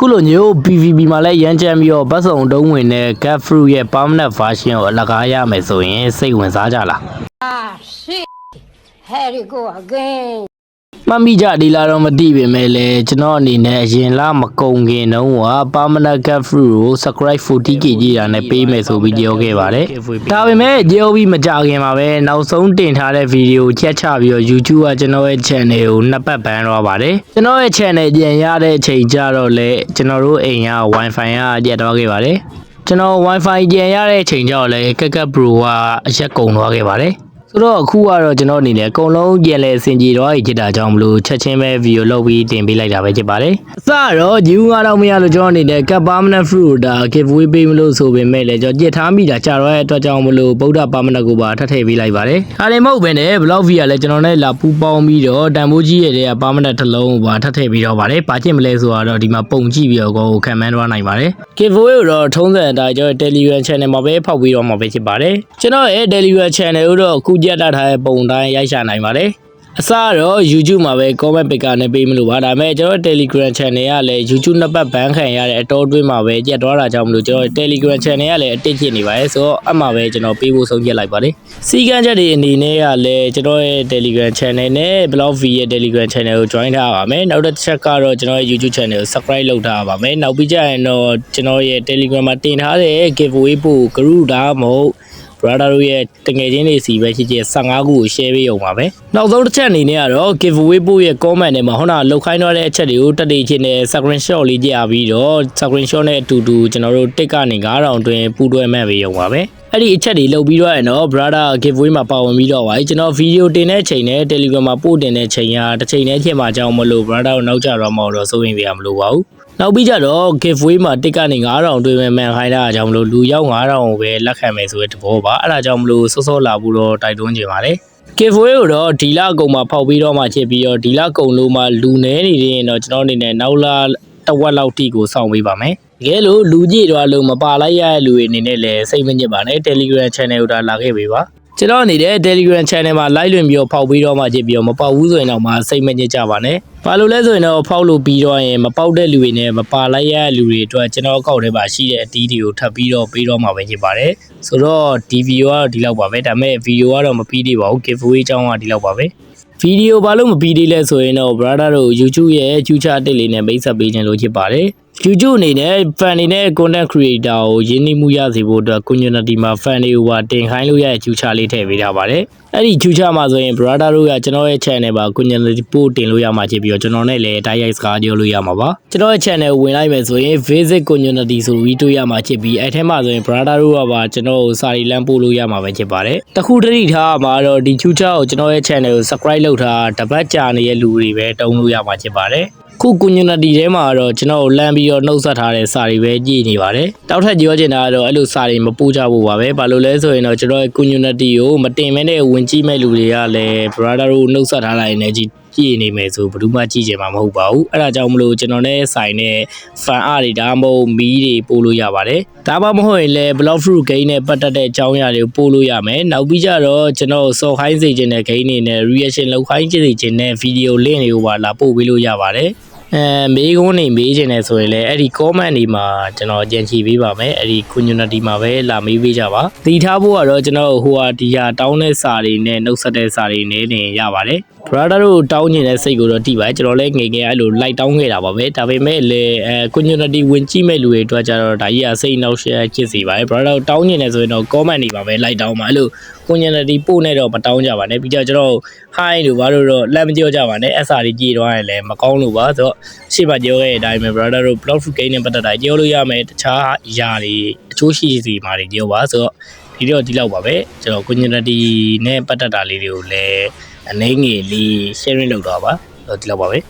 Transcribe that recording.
ခုလိုမျိုး PVP မှာလည်းရမ်းချမ်းပြီးတော့ဘတ်စုံတုံးဝင်တဲ့ Cat Fruit ရဲ့ permanent version ကိုအလကားရမယ်ဆိုရင်စိတ်ဝင်စားကြလား shit here you go again မှတ်မိကြဒီလာတော့မသိပေမဲ့လည်းကျွန်တော်အနေနဲ့အရင်လမကုန်ခင်တုန်းက permanent Cat Fruit ကို subscribe 40k ကြီးတာနဲ့ပေးမယ်ဆိုပြီးပြောခဲ့ပါတယ်ဒါပေမဲ့ကြောပြီးမကြခင်မှာပဲနောက်ဆုံးတင်ထားတဲ့ဗီဒီယိုချက်ချပြီးတော့ YouTube ကကျွန်တော်ရဲ့ channel ကိုနှစ်ပတ်ဘန်သွားပါတယ်ကျွန်တော်ရဲ့ channel ပြန်ရတဲ့အချိန်ကျတော့လေကျွန်တော်တို့အိမ်က Wi-Fi ကပြတ်သွားခဲ့ပါတယ်ကျွန်တော် Wi-Fi ပြန်ရတဲ့အချိန်ကျတော့လေကက်ကက် Pro ကအရက်ကုန်သွားခဲ့ပါတယ်ဆိုတော့အခုကတော့ကျွန်တော်အနေနဲ့အကုန်လုံးပြန်လဲစင်ကြည်တော့ဖြစ်တာကြောင့်မလို့ချက်ချင်းပဲဗီဒီယိုလုပ်ပြီးတင်ပေးလိုက်တာပဲဖြစ်ပါတယ်အစတော့ဂျူး9000မရလို့ကျွန်တော်အနေနဲ့ကပ် permanent fruit ဒါ giveaway ပေးမလို့ဆိုပေမဲ့လည်းကျွန်တော်ကြစ်ထားမိတာကြာတော့တဲ့အတွက်ကြောင့်မလို့ဗုဒ္ဓ permanent ကိုပါထပ်ထည့်ပေးလိုက်ပါတယ်ဒါလည်းမဟုတ်ပဲနဲ့ blog view ကလည်းကျွန်တော်နဲ့လာပူပေါင်းပြီးတော့တန်ဖိုးကြီးရဲ့တဲ့ permanent တစ်လုံးကိုပါထပ်ထည့်ပြီးတော့ပါတယ်ပါချင်မလဲဆိုတော့ဒီမှာပုံကြည့်ပြီးတော့ကိုခံမှန်းသွားနိုင်ပါတယ် giveaway ကိုတော့ထုံးစံအတိုင်းကျွန်တော် Telegram channel မှာပဲဖောက်ပြီးတော့မှာပဲဖြစ်ပါတယ်ကျွန်တော်ရဲ့ Telegram channel ကိုတော့အခုကြက်ထားတဲ့ပုံတိုင်းရိုက်ရှာနိုင်ပါတယ်အစားတော့ YouTube မှာပဲ comment picker နဲ့ပေးမလို့ပါဒါပေမဲ့ကျွန်တော် Telegram channel ကလည်း YouTube နှစ်ပတ်ဘန်ခံရတဲ့အတော်တွင်းမှာပဲကြက်သွားတာကြောင့်မလို့ကျွန်တော် Telegram channel ကလည်းအတစ်ဖြစ်နေပါတယ်ဆိုတော့အမှပဲကျွန်တော်ပေးဖို့ဆုံးဖြတ်လိုက်ပါတယ်စီကန်းချက်တွေအနေနဲ့ကလည်းကျွန်တော်ရဲ့ Telegram channel နဲ့ blog v ရဲ့ Telegram channel ကို join ထားပါမယ်နောက်တစ်ချက်ကတော့ကျွန်တော်ရဲ့ YouTube channel ကို subscribe လုပ်ထားပါမယ်နောက်ပြီးကြရင်တော့ကျွန်တော်ရဲ့ Telegram မှာတင်ထားတဲ့ giveaway ပို့ group ဒါမှမဟုတ်brother တို့ရဲ့တငယ်ချင်းတွေစီပဲချစ်ချစ်15ခုကို share ပေးအောင်ပါပဲနောက်ဆုံးတစ်ချက်အနေနဲ့ကတော့ giveaway ပို့ရဲ့ comment ထဲမှာဟိုလောက်ခိုင်းထားတဲ့အချက်တွေကိုတက်တည်ချင်းနဲ့ screenshot လေးကြပြီးတော့ screenshot နဲ့အတူတူကျွန်တော်တို့တစ်ကနေ9000အတွင်းပူးတွဲမှတ်ပေးအောင်ပါပဲအဲ့ဒီအချက်တွေလုပ်ပြီးတော့ရင်တော့ brother giveaway မှာပါဝင်ပြီးတော့ပါကျွန်တော်ဗီဒီယိုတင်တဲ့ချိန်နဲ့ Telegram မှာပို့တင်တဲ့ချိန်ကတစ်ချိန်နဲ့ဖြစ်မှာကြောင်းမလို့ brother ကိုနောက်ကျတော့မဟုတ်တော့စိုးရင်ပြရမလို့ပါဘူးနောက်ပြီးကြတော့ giveaway မှာတစ်ကနေ9000အတွင်းမှန်ခိုင်းတာအကြောင်းမလို့လူရောက်9000ကိုပဲလက်ခံမယ်ဆိုတဲ့သဘောပါအဲ့ဒါကြောင့်မလို့စောစောလာဖို့တော့တိုက်တွန်းကြပါတယ် giveaway ကိုတော့ဒီလအကုန်မှာဖောက်ပြီးတော့မှချစ်ပြီးတော့ဒီလအကုန်လုံးမှာလူနေနေရင်တော့ကျွန်တော်အနေနဲ့နောက်လာတစ်ဝက်လောက်တိကိုစောင့်ပေးပါမယ်တကယ်လို့လူကြည့်တော့လို့မပါလိုက်ရတဲ့လူတွေအနေနဲ့လည်းစိတ်မညစ်ပါနဲ့ Telegram channel ကိုဒါလာခဲ့ပေးပါကျွန်တော်အနေနဲ့ Telegram channel မှာ live လွှင့်ပြီးတော့ဖောက်ပြီးတော့မှကြည့်ပြီးတော့မပေါက်ဘူးဆိုရင်တော့မှစိတ်မညစ်ကြပါနဲ့။ဘာလို့လဲဆိုရင်တော့ဖောက်လို့ပြီးတော့ရင်မပေါက်တဲ့လူတွေနဲ့မပါလိုက်ရတဲ့လူတွေအတွက်ကျွန်တော်အကောက်ထဲမှာရှိတဲ့အတီးတွေကိုထပ်ပြီးတော့ပေးတော့မှပဲဖြစ်ပါတယ်။ဆိုတော့ဒီဗီဒီယိုကတော့ဒီလောက်ပါပဲ။ဒါပေမဲ့ဗီဒီယိုကတော့မပြီးသေးပါဘူး။ giveaway အကြောင်းကဒီလောက်ပါပဲ။ဗီဒီယိုဘာလို့မပြီးသေးလဲဆိုရင်တော့ brother တို့ YouTube ရဲ့ future အတစ်လေးနဲ့မိတ်ဆက်ပေးခြင်းလို့ဖြစ်ပါတယ်။ YouTube အနေနဲ့ fan တွေနဲ့ content creator ကိုရင်းနှီးမှုရစေဖို့အတွက် community မှာ fan တွေကိုပါတင်ခိုင်းလို့ရတဲ့ future လေးထည့်ပေးထားပါတယ်။အဲ့ဒီ future မှာဆိုရင် brother တို့ကကျွန်တော်ရဲ့ channel မှာ community post တင်လို့ရမှာဖြစ်ပြီးတော့ကျွန်တော်နဲ့လည်းတိုက်ရိုက်စကားပြောလို့ရမှာပါ။ကျွန်တော်ရဲ့ channel ကိုဝင်လိုက်မယ်ဆိုရင် visit community ဆိုပြီးတွေ့ရမှာဖြစ်ပြီးအဲ့ထဲမှာဆိုရင် brother တို့ကပါကျွန်တော်ကိုစာရီလမ်းပို့လို့ရမှာပဲဖြစ်ပါတယ်။တခုတည်းထားမှာတော့ဒီ future ကိုကျွန်တော်ရဲ့ channel ကို subscribe လုပ်ထားတပတ်ကြာနေတဲ့လူတွေပဲတုံးလို့ရမှာဖြစ်ပါတယ်။ခု community ထဲမှာတော့ကျွန်တော်လမ်းပြီးတော့နှုတ်ဆက်ထားတဲ့စာတွေပဲကြည့်နေပါတယ်။တောက်ထက်ပြောချင်တာကတော့အဲ့လိုစာတွေမပို့ကြဖို့ပါပဲ။ဘာလို့လဲဆိုရင်တော့ကျွန်တော်ရဲ့ community ကိုမတင်မဲနဲ့ဝင်ကြည့်မဲ့လူတွေကလည်း brother တို့နှုတ်ဆက်ထားလိုက်နေကြည့်နေမယ်ဆိုဘယ်သူမှကြည့်ကြမှာမဟုတ်ပါဘူးအဲ့ဒါကြောင့်မလို့ကျွန်တော်နဲ့ဆိုင်နဲ့ fan art တွေဒါမှမဟုတ်မီးတွေပို့လို့ရပါတယ်ဒါမှမဟုတ်ရင်လည်း block fruit game နဲ့ပတ်သက်တဲ့အကြောင်းအရာတွေကိုပို့လို့ရမယ်နောက်ပြီးကြတော့ကျွန်တော်စော်ခိုင်းစေခြင်းတဲ့ game တွေနဲ့ reaction လုပ်ခိုင်းစေခြင်းတဲ့ video link တွေကိုပါလာပို့ပေးလို့ရပါတယ်မေးခွန်းနေမေးချင်တယ်ဆိုရင်လည်းအဲ့ဒီ comment တွေမှာကျွန်တော်ကြံချီပေးပါမယ်အဲ့ဒီ community မှာပဲလာမေးပေးကြပါတည်ထားဖို့ကတော့ကျွန်တော်ဟိုဟာဒီဟာတောင်းတဲ့စာတွေနဲ့နှုတ်ဆက်တဲ့စာတွေနဲ့နေရပါတယ် brother တို့တောင်းနေတဲ့စိတ်ကိုတော့တိပါကျွန်တော်လည်းငယ်ငယ်အဲ့လိုလိုက်တောင်းခဲ့တာပါပဲဒါပေမဲ့လည်းcommunity ဝင်ကြည့်မဲ့လူတွေအတွက်ကြတော့ဒါကြီးကစိတ်နှောက်ရှက်ဖြစ်စေပါတယ် brother တို့တောင်းနေတယ်ဆိုရင်တော့ comment တွေပါပဲလိုက်တောင်းပါအဲ့လို community ပို့နေတော့မတောင်းကြပါနဲ့ပြီးတော့ကျွန်တော် hi လို့ဘာလို့တော့လက်မကြောကြပါနဲ့အစာတွေကြည့်တော့ရင်လည်းမကောင်းလို့ပါဆိုတော့ရှေ့မှာပြောခဲ့တဲ့အတိုင်းပဲ brother တို့ block fruit game နဲ့ပတ်သက်တာပြောလို့ရမယ်တခြားအရာတွေအချိုးရှိစီမှာတွေပြောပါဆိုတော့ဒီတော့ဒီလောက်ပါပဲကျွန်တော် community နဲ့ပတ်သက်တာလေးတွေကိုလည်းအနေငယ်လေး sharing လုပ်တော့ပါဒီလောက်ပါပဲ